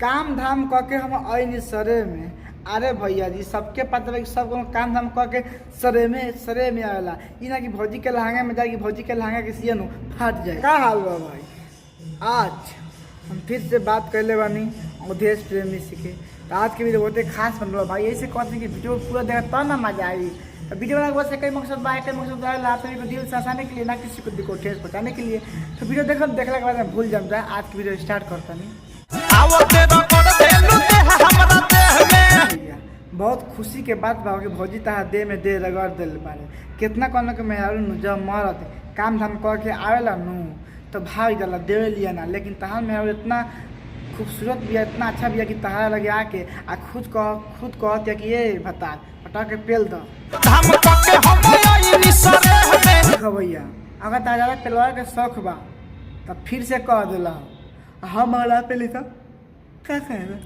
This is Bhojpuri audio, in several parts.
काम धाम करके हम आईनी सरे में। अरे भैया जी सबके पता है कि सब काम धाम करके सरे में आवेला। ई ना कि भौजी के लहंगा में जाएगी, भौजी के लहंगा के सियन फाट जाए। का हाल बा भाई? आज हम फिर से बात कर ले बानी अवधेश प्रेमी से के। तो आज के वीडियो बहुत खास बनल भाई। ऐसे कहते हैं कि वीडियो पूरा देखा तब ना मजा आई। तो वीडियो बनाने के बाद से कई मकसद आप सभी को दिल से हंसाने के लिए, ना किसी को ठेस पहुँचाने के लिए। तो वीडियो देखने के बाद भूल जाता है। आज की वीडियो स्टार्ट करता नहीं। बहुत खुशी के बात बा कि भौजी तहा दे में दे रगड़ दिल बारे। कितना कहना कि मेहरारू जब मरत काम धाम कर के आवेला नु तो भाग जाला देवे लिया ना। लेकिन तहार मेहरारू इतना खूबसूरत भी है, इतना अच्छा भी है कि तहारा लगे आके आ खुद कहत है कि ये बता पटा के पेल दो भैया। अगर ताजा पेलवा के शौक बा तब फिर से कह दिला हम अगला पेली तो क्या कहेगा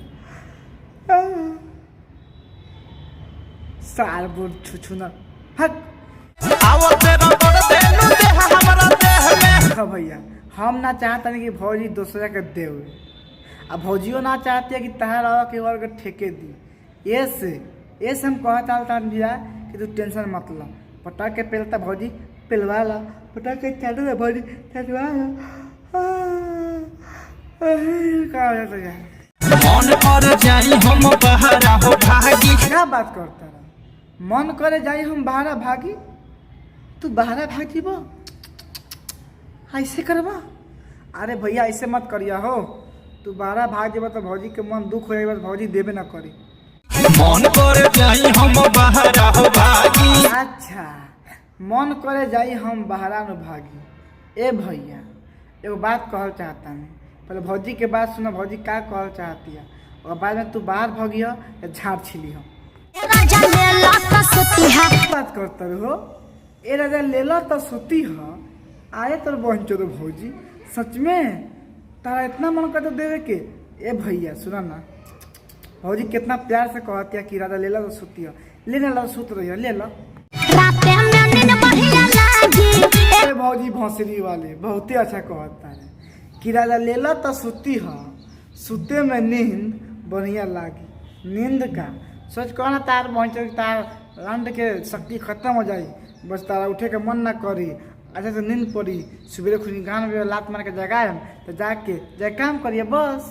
सार बोल छुछुना हट भैया। हम ना चाहता नहीं कि भौजी दूसरे के दे। अब भौजियो ना चाहती है कि तहारा के और के ठेके दी। ऐसे हम कहता भैया कि तू टेंशन मत ला, पटा के पेलता भौजी पेलवा ला, पटा के चाटू भौजी चाटवा ला। मन कर जाई हम बहरा हो भागी। क्या बात करता रहा? मन करे जाई हम बहरा भागी? तू बहरा भाग जीबो ऐसे करबा? अरे भैया ऐसे मत करिया हो। तू बहरा भाग जीबो तो भौजी के मन दुख हो जाएगा, भौजी देबे ना करी। मन करे जाई हम बहरा हो भागी। अच्छा मन करे जाई हम बहरा न भागी। ए भैया एगो बात कहल चाहता है। पहले भौजी के बात सुना, भौजी का कहल चाहती है और बाद में तू बाहर भागिया या झाड़ छिली हो। बात करता रहो ए राजा लेला तो सुती हो आए तो बहन चो भौजी सच में तारा इतना मन कर देवे के। ए भैया सुना ना, भौजी कितना प्यार से कहती है कि राजा लेला तो सुती हो, लेने ला सुत रही ले लो। भौजी भौसरी वाले बहुते अच्छा कहता है कि राजा लेला तो सुती हो, सुते में नींद बढ़िया लागी। नींद का सोच कहो ना तार पहुँच तार रंड के शक्ति खत्म हो जाए, बस तारा उठे के मन ना करी, अच्छा से नींद पड़ी, सुबह खुद गान में लात मार के जगाए तो जाके जाए काम करिए बस।